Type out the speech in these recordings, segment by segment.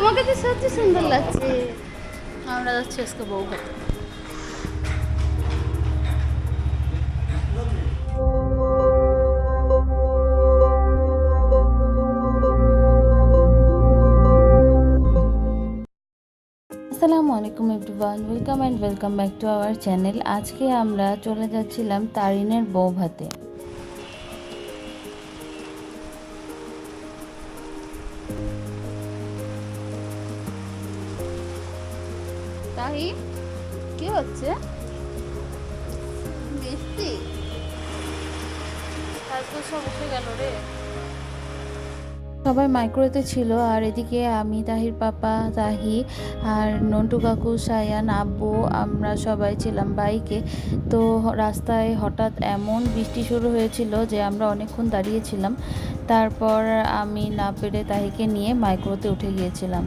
তোমাকে তো সত্যি সুন্দর লাগছে। আমরা যাচ্ছি আজকে বউ ভাতে। আসসালামু আলাইকুম everyone, welcome and welcome back to our channel. আজকে আমরা চলে যাচ্ছিলাম তারিনের বউ ভাতে। তাই কি হচ্ছে? মিষ্টি সব উঠে গেল রে। সবাই মাইক্রোতে ছিল, আর এদিকে আমি, তাহির পাপা, তাহি আর নন্টু কাকু, সায়ান, আব্বু, আমরা সবাই ছিলাম বাইকে। তো রাস্তায় হঠাৎ এমন বৃষ্টি শুরু হয়েছিল যে আমরা অনেকক্ষণ দাঁড়িয়েছিলাম। তারপর আমি না পেরে তাহিকে নিয়ে মাইক্রোতে উঠে গিয়েছিলাম।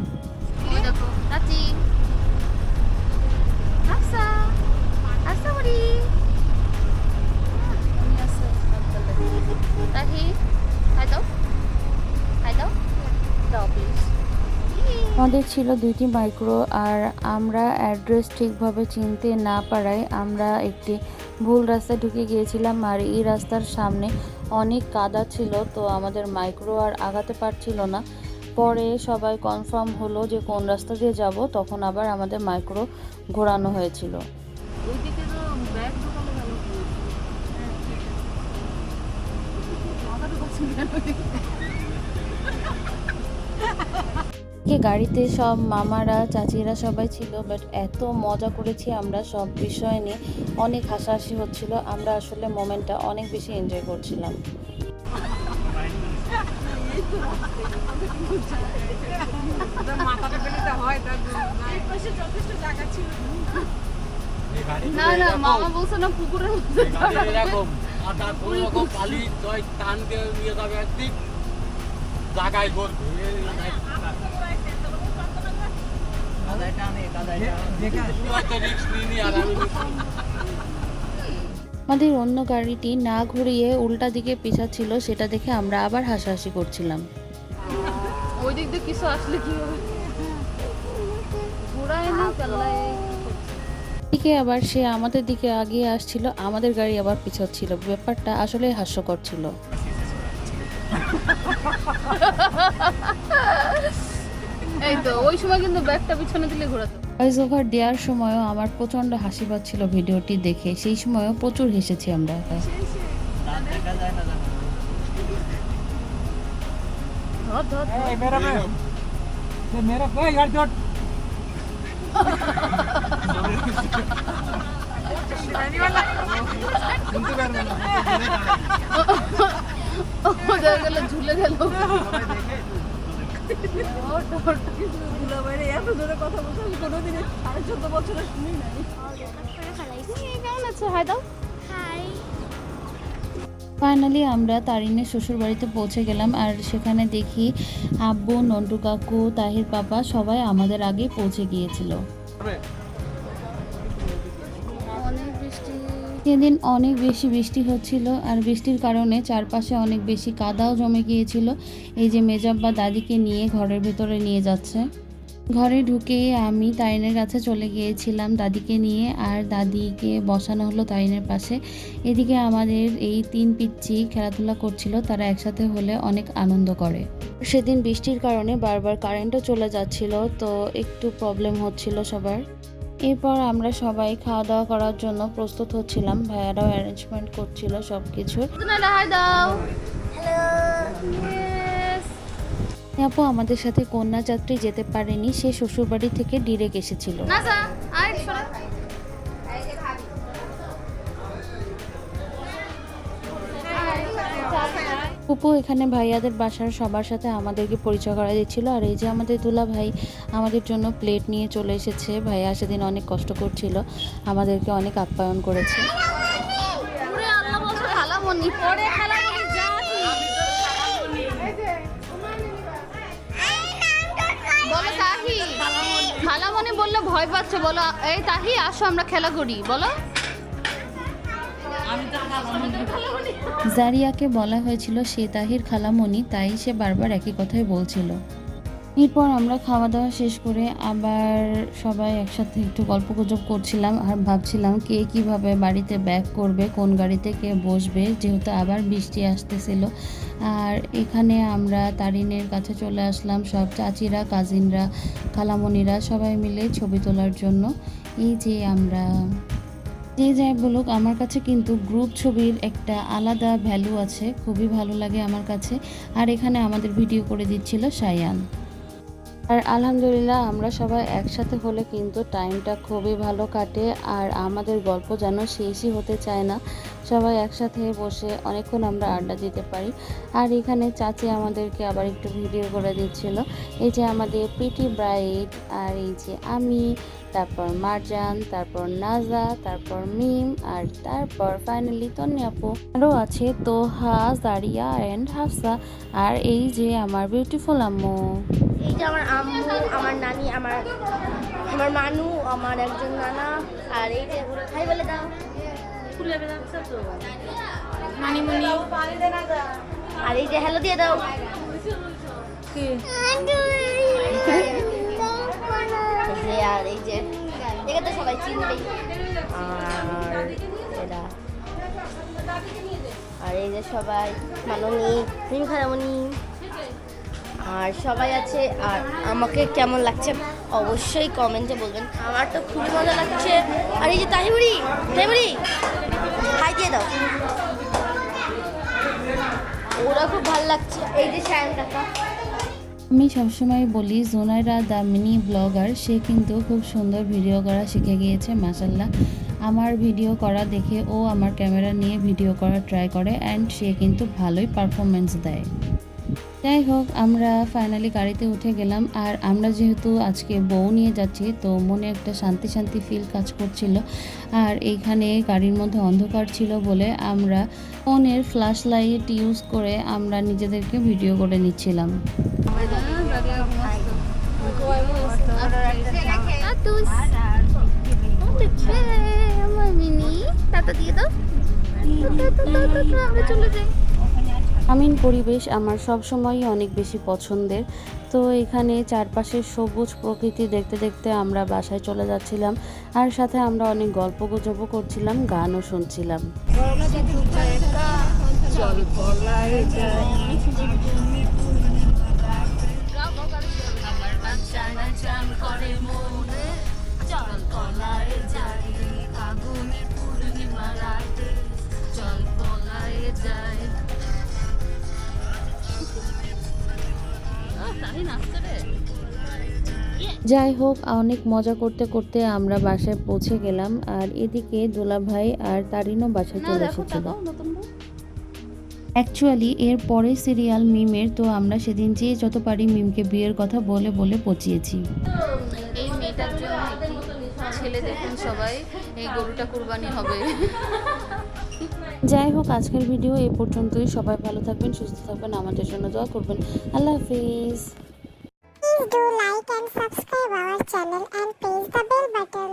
আমাদের ছিল 2টি মাইক্রো, আর আমরা অ্যাড্রেস ঠিকভাবে চিনতে না পারায় আমরা একটি ভুল রাস্তায় ঢুকে গিয়েছিলাম। আর এই রাস্তার সামনে অনেক কাদা ছিল, তো আমাদের মাইক্রো আর আগাতে পারছিল না। পরে সবাই কনফার্ম হলো যে কোন রাস্তা দিয়ে যাব, তখন আবার আমাদের মাইক্রো ঘোরানো হয়েছিল। গাড়িতে সব মামারা, চাচিরা সবাই ছিল, বাট এত মজা করেছি আমরা, সব বিষয় নিয়ে অনেক হাসাহাসি হচ্ছিল। আমরা আসলে মোমেন্টটা অনেক বেশি এনজয় করছিলাম। না না, মামা বলছে না পুকুরের মধ্যে এরকম আটা কোন রকম পালি জয় টান দিয়ে নিয়ে যাবে একদিক জায়গায় করবে। আমাদের অন্য গাড়িটি না ঘুরিয়ে উল্টা দিকে পিছাচ্ছিল, সেটা দেখে আমরা আবার হাসাহাসি করছিলাম। ওই দিক দিয়ে কিছু আসলে কি হবে, ঘোরায় না কাল্লায়। দিকে আবার সে আমাদের দিকে আগিয়ে আসছিল, আমাদের গাড়ি আবার পিছাচ্ছিল। ব্যাপারটা আসলে হাস্যকর ছিল। এই তো ওই সময় কিন্তু ব্যাগটা পিছনে দিলে ঘোরাতো। ভয়েস ওভার দেওয়ার সময়ও আমার প্রচন্ড হাসি পাচ্ছিল ভিডিওটি দেখে, সেই সময়ও প্রচুর হেসেছি আমরা। ঝুলে গেল। ফাইনালি আমরা তারিনের শ্বশুর বাড়িতে পৌঁছে গেলাম, আর সেখানে দেখি আব্বু, নন্টু কাকু, তাহির পাপা সবাই আমাদের আগে পৌঁছে গিয়েছিল। সেদিন অনেক বেশি বৃষ্টি হচ্ছিল, আর বৃষ্টির কারণে চারপাশে অনেক বেশি কাদাও জমে গিয়েছিল। এই যে মেজাব্বা দাদিকে নিয়ে ঘরের ভেতরে নিয়ে যাচ্ছে। ঘরে ঢুকে আমি তারিনের কাছে চলে গিয়েছিলাম দাদিকে নিয়ে, আর দাদিকে বসানো হলো তারিনের পাশে। এদিকে আমাদের এই 3 পিচ্চি খেলাধুলা করছিল, তারা একসাথে হলে অনেক আনন্দ করে। সেদিন বৃষ্টির কারণে বারবার কারেন্টও চলে যাচ্ছিল, তো একটু প্রবলেম হচ্ছিল সবার। এরপর আমরা সবাই খাওয়া দাওয়া করার জন্য প্রস্তুত হচ্ছিলাম, ভাইয়ারাও অ্যারেঞ্জমেন্ট করছিল সব কিছুর। আপু আমাদের সাথে কন্যাযাত্রী যেতে পারেনি, সে শ্বশুরবাড়ি থেকে ডিরেক্ট এসেছিল। ফুপু এখানে ভাইয়াদের বাসার সবার সাথে আমাদেরকে পরিচয় করা দিচ্ছিল। আর এই যে আমাদের দুলা ভাই আমাদের জন্য প্লেট নিয়ে চলে এসেছে। ভাইয়া সেদিন অনেক কষ্ট করছিল, আমাদেরকে অনেক আপ্যায়ন করেছে। খালামণি বললে ভয় পাচ্ছে, বলো এই তাহি আসো আমরা খেলা করি, বলো। জারিয়াকে বলা হয়েছিল সে তাহির খালামণি, তাই সে বারবার একই কথাই বলছিল। এরপর আমরা খাওয়া দাওয়া শেষ করে আবার সবাই একসাথে একটু গল্পগুজব করছিলাম আর ভাবছিলাম কে কীভাবে বাড়িতে ব্যাক করবে, কোন গাড়িতে কে বসবে, যেহেতু আবার বৃষ্টি আসতেছিল। আর এখানে আমরা তারিনের কাছে চলে আসলাম, সব চাচিরা, কাজিনরা, খালামণিরা সবাই মিলে ছবি তোলার জন্য। এই যে আমরা, যে যাই বলুক, আমার কাছে কিন্তু গ্রুপ ছবির একটা আলাদা ভ্যালু আছে, খুবই ভালো লাগে আমার কাছে। আর এখানে আমাদের ভিডিও করে দিচ্ছিল সায়ান। আর আলহামদুলিল্লাহ আমরা সবাই একসাথে হলে কিন্তু টাইমটা খুবই ভালো কাটে, আর আমাদের গল্প যেন শেষই হতে চায় না। সবাই একসাথে বসে অনেকক্ষণ আমরা আড্ডা দিতে পারি। আর এখানে চাচি আমাদেরকে আবার একটু ভিডিও করে দিচ্ছিল। এই যে আমাদের প্রিটি ব্রাইড, আর এই যে আমি, তারপর মারজান, তারপর নাজা, তারপর মিম, আর তারপর ফাইনালি তন্নি আপু, আরও আছে তোহা, জারিয়া অ্যান্ড হাফসা। আর এই যে আমার বিউটিফুল আম্মু, এই যে আমার আম্মু, আমার নানি, আমার মানু, আমার একজন নানা, আর এই যে হাই বলে দাও নানিমণি, আর এই যে হ্যালো দিয়ে দাও। আর এই যে দেখে তো সবাই চিনবেই। আর এই যে সবাই মাননী, হিম খারামণি, আর সবাই আছে। আর আমাকে কেমন লাগছে অবশ্যই কমেন্টে বলবেন। আমার তো খুবই মজা লাগছে। আর এই যে তাহিবুড়ি, হাই দিয়ে দাও, ওরা খুব ভালো লাগছে। এই যে সায়ন কাকা, আমি সবসময় বলি জোনাইরা দ্য মিনি ব্লগার, সে কিন্তু খুব সুন্দর ভিডিও করা শিখে গিয়েছে মাশাল্লাহ। আমার ভিডিও করা দেখে ও আমার ক্যামেরা নিয়ে ভিডিও করা ট্রাই করে, অ্যান্ড সে কিন্তু ভালোই পারফরমেন্স দেয়। যাই হোক, আমরা ফাইনালি গাড়িতে উঠে গেলাম। আর আমরা যেহেতু আজকে বউ নিয়ে যাচ্ছি, তো মনে একটা শান্তি শান্তি ফিল কাজ করছিল। আর এইখানে গাড়ির মধ্যে অন্ধকার ছিল বলে আমরা ফোনের ফ্ল্যাশ লাইট ইউজ করে আমরা নিজেদেরকে ভিডিও করে নিচ্ছিলাম। গ্রামীণ পরিবেশ আমার সবসময়ই অনেক বেশি পছন্দের। তো এখানে চারপাশের সবুজ প্রকৃতি দেখতে দেখতে আমরা বাসায় চলে যাচ্ছিলাম, আর সাথে আমরা অনেক গল্পগুজবও করছিলাম, গানও শুনছিলাম। যাই হোক, অনেক মজা করতে করতে আমরা বাসায় পৌঁছে গেলাম। আর এদিকে দোলা ভাই আর তারিনও বাসায় চলে এসেছিল। অ্যাকচুয়ালি এর পরে সিরিয়াল মিমের, তো আমরা সেদিন যেয়ে যত পারি মিমকে বিয়ের কথা বলে বলে পচিয়েছি। এই মেয়েটার জন্য ছেলে দেখুন সবাই, এই গরুটা কুরবানি হবে। যাই হোক, আজকের ভিডিও এই পর্যন্তই। সবাই ভালো থাকবেন, সুস্থ থাকবেন, আমাদের জন্য দোয়া করবেন। আল্লাহ হাফিজ। Please do like and subscribe our channel and press the bell button.